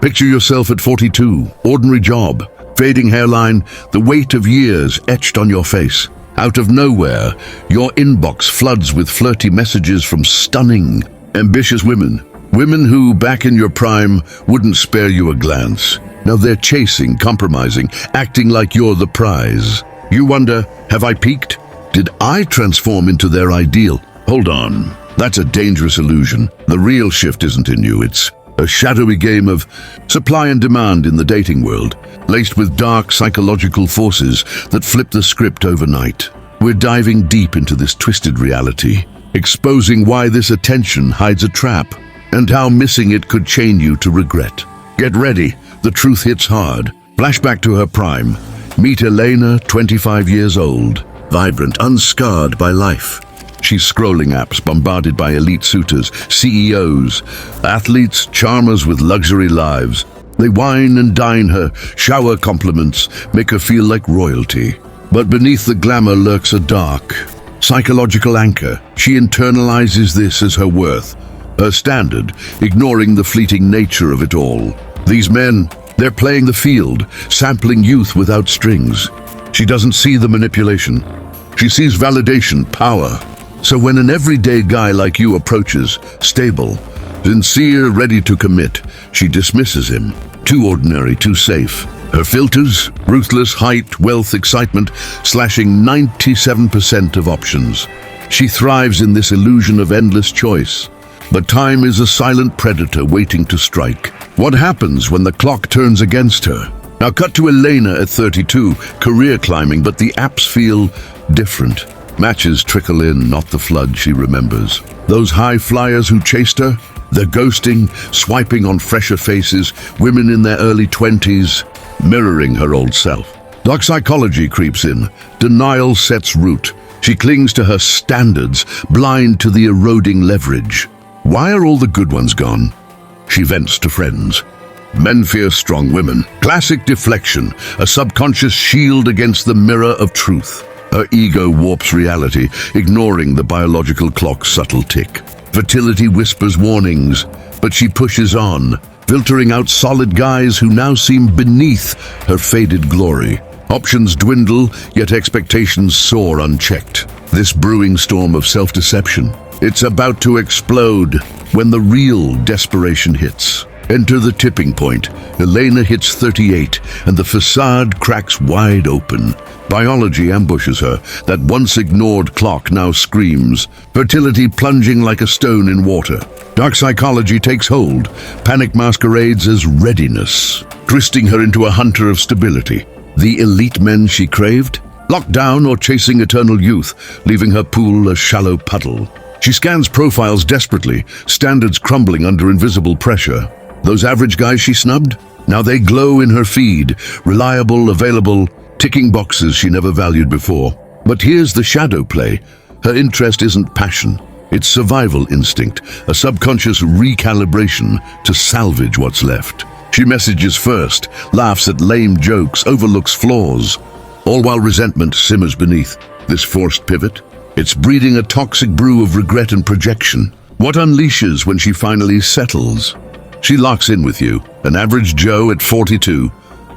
Picture yourself at 42, ordinary job, fading hairline, the weight of years etched on your face. Out of nowhere, your inbox floods with flirty messages from stunning, ambitious women. Women who, back in your prime, wouldn't spare you a glance. Now they're chasing, compromising, acting like you're the prize. You wonder, have I peaked? Did I transform into their ideal? Hold on, that's a dangerous illusion. The real shift isn't in you, it's a shadowy game of supply and demand in the dating world, laced with dark psychological forces that flip the script overnight. We're diving deep into this twisted reality, exposing why this attention hides a trap, and how missing it could chain you to regret. Get ready, the truth hits hard. Flashback to her prime. Meet Elena, 25 years old, vibrant, unscarred by life. She's scrolling apps, bombarded by elite suitors, CEOs, athletes, charmers with luxury lives. They wine and dine her, shower compliments, make her feel like royalty. But beneath the glamour lurks a dark, psychological anchor. She internalizes this as her worth, her standard, ignoring the fleeting nature of it all. These men, they're playing the field, sampling youth without strings. She doesn't see the manipulation. She sees validation, power. So when an everyday guy like you approaches, stable, sincere, ready to commit, she dismisses him. Too ordinary, too safe. Her filters, ruthless, height, wealth, excitement, slashing 97% of options. She thrives in this illusion of endless choice. But time is a silent predator waiting to strike. What happens when the clock turns against her? Now cut to Elena at 32, career climbing, but the apps feel different. Matches trickle in, not the flood she remembers. Those high flyers who chased her, they're ghosting, swiping on fresher faces, women in their early 20s, mirroring her old self. Dark psychology creeps in. Denial sets root. She clings to her standards, blind to the eroding leverage. Why are all the good ones gone? She vents to friends. Men fear strong women. Classic deflection, a subconscious shield against the mirror of truth. Her ego warps reality, ignoring the biological clock's subtle tick. Fertility whispers warnings, but she pushes on, filtering out solid guys who now seem beneath her faded glory. Options dwindle, yet expectations soar unchecked. This brewing storm of self-deception, it's about to explode when the real desperation hits. Enter the tipping point. Elena hits 38, and the facade cracks wide open. Biology ambushes her. That once ignored clock now screams. Fertility plunging like a stone in water. Dark psychology takes hold. Panic masquerades as readiness, twisting her into a hunter of stability. The elite men she craved? Locked down or chasing eternal youth, leaving her pool a shallow puddle. She scans profiles desperately, standards crumbling under invisible pressure. Those average guys she snubbed? Now they glow in her feed, reliable, available, ticking boxes she never valued before. But here's the shadow play. Her interest isn't passion. It's survival instinct, a subconscious recalibration to salvage what's left. She messages first, laughs at lame jokes, overlooks flaws, all while resentment simmers beneath. This forced pivot, it's breeding a toxic brew of regret and projection. What unleashes when she finally settles? She locks in with you, an average Joe at 42,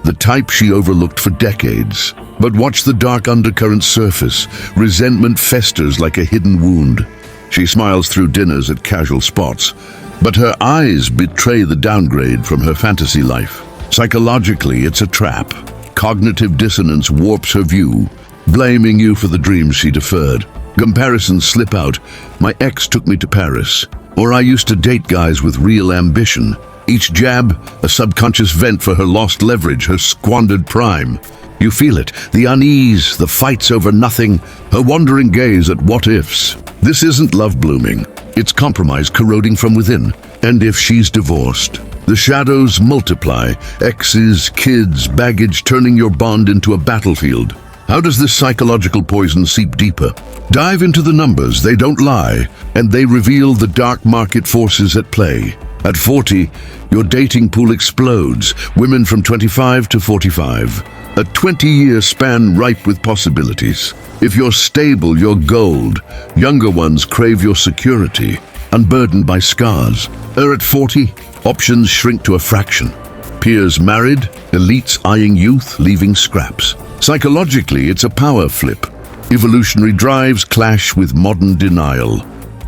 the type she overlooked for decades. But watch the dark undercurrent surface. Resentment festers like a hidden wound. She smiles through dinners at casual spots, but her eyes betray the downgrade from her fantasy life. Psychologically, it's a trap. Cognitive dissonance warps her view, blaming you for the dreams she deferred. Comparisons slip out. My ex took me to Paris. Or I used to date guys with real ambition. Each jab, a subconscious vent for her lost leverage, her squandered prime. You feel it, the unease, the fights over nothing, her wandering gaze at what-ifs. This isn't love blooming. It's compromise corroding from within. And if she's divorced, the shadows multiply. Exes, kids, baggage, turning your bond into a battlefield. How does this psychological poison seep deeper? Dive into the numbers, they don't lie, and they reveal the dark market forces at play. At 40, your dating pool explodes, women from 25 to 45. A 20-year span ripe with possibilities. If you're stable, you're gold. Younger ones crave your security, unburdened by scars. At 40, options shrink to a fraction. Peers married, elites eyeing youth, leaving scraps. Psychologically, it's a power flip. Evolutionary drives clash with modern denial,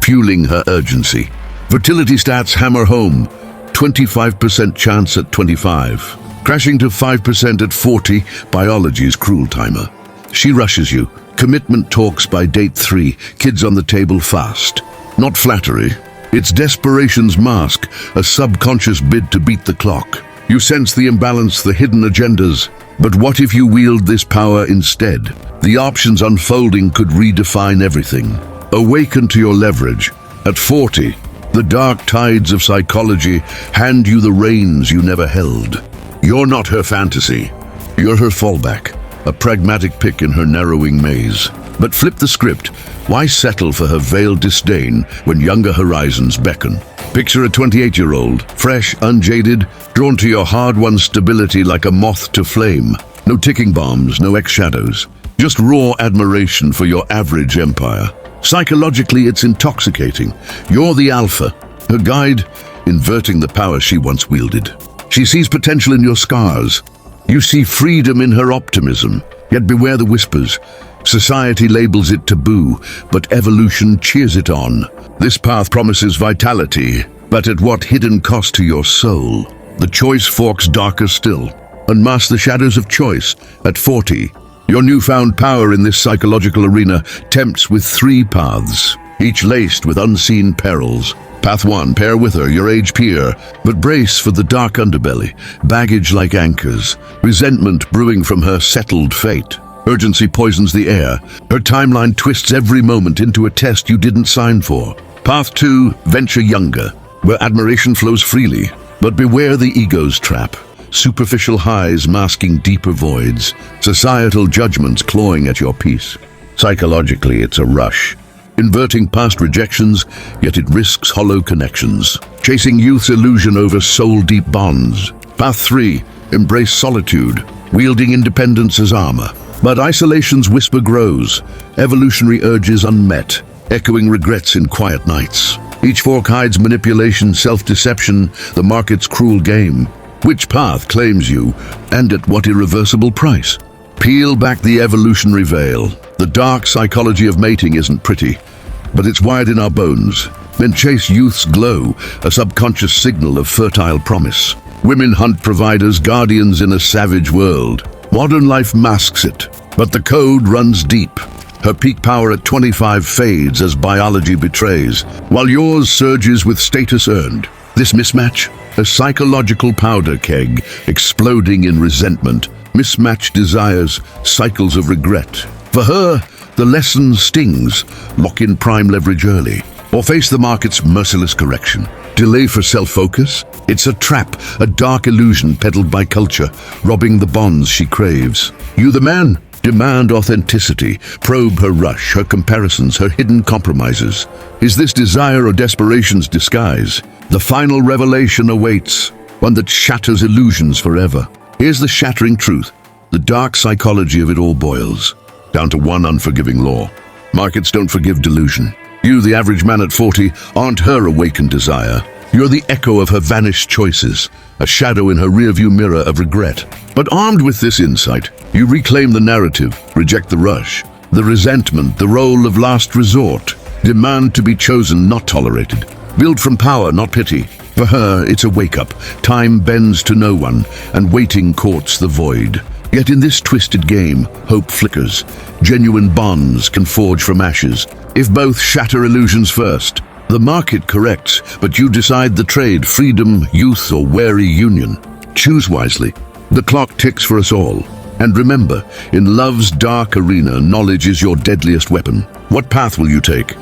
fueling her urgency. Fertility stats hammer home, 25% chance at 25. Crashing to 5% at 40, biology's cruel timer. She rushes you. Commitment talks by date 3, kids on the table fast. Not flattery. It's desperation's mask, a subconscious bid to beat the clock. You sense the imbalance, the hidden agendas. But what if you wield this power instead? The options unfolding could redefine everything. Awaken to your leverage. At 40, the dark tides of psychology hand you the reins you never held. You're not her fantasy. You're her fallback, a pragmatic pick in her narrowing maze. But flip the script. Why settle for her veiled disdain when younger horizons beckon? Picture a 28-year-old, fresh, unjaded, drawn to your hard-won stability like a moth to flame. No ticking bombs, no ex-shadows. Just raw admiration for your average empire. Psychologically, it's intoxicating. You're the alpha, her guide, inverting the power she once wielded. She sees potential in your scars. You see freedom in her optimism. Yet beware the whispers. Society labels it taboo, but evolution cheers it on. This path promises vitality, but at what hidden cost to your soul? The choice forks darker still. Unmask the shadows of choice. At 40, your newfound power in this psychological arena tempts with 3 paths, each laced with unseen perils. Path 1, pair with her, your age peer, but brace for the dark underbelly, baggage like anchors, resentment brewing from her settled fate. Urgency poisons the air. Her timeline twists every moment into a test you didn't sign for. Path 2, venture younger, where admiration flows freely, but beware the ego's trap. Superficial highs masking deeper voids, societal judgments clawing at your peace. Psychologically, it's a rush. Inverting past rejections, yet it risks hollow connections. Chasing youth's illusion over soul-deep bonds. Path 3, embrace solitude, wielding independence as armor. But isolation's whisper grows, evolutionary urges unmet, echoing regrets in quiet nights. Each fork hides manipulation, self-deception, the market's cruel game. Which path claims you, and at what irreversible price? Peel back the evolutionary veil. The dark psychology of mating isn't pretty, but it's wired in our bones. Then chase youth's glow, a subconscious signal of fertile promise. Women hunt providers, guardians in a savage world. Modern life masks it, but the code runs deep. Her peak power at 25 fades as biology betrays, while yours surges with status earned. This mismatch? A psychological powder keg, exploding in resentment. Mismatched desires, cycles of regret. For her, the lesson stings. Lock in prime leverage early, or face the market's merciless correction. Delay for self-focus? It's a trap, a dark illusion peddled by culture, robbing the bonds she craves. You the man? Demand authenticity. Probe her rush, her comparisons, her hidden compromises. Is this desire or desperation's disguise? The final revelation awaits, one that shatters illusions forever. Here's the shattering truth. The dark psychology of it all boils down to one unforgiving law. Markets don't forgive delusion. You, the average man at 40, aren't her awakened desire. You're the echo of her vanished choices, a shadow in her rearview mirror of regret. But armed with this insight, you reclaim the narrative, reject the rush, the resentment, the role of last resort. Demand to be chosen, not tolerated. Build from power, not pity. For her, it's a wake-up. Time bends to no one, and waiting courts the void. Yet in this twisted game, hope flickers. Genuine bonds can forge from ashes, if both shatter illusions first. The market corrects, but you decide the trade, freedom, youth, or wary union. Choose wisely. The clock ticks for us all. And remember, in love's dark arena, knowledge is your deadliest weapon. What path will you take?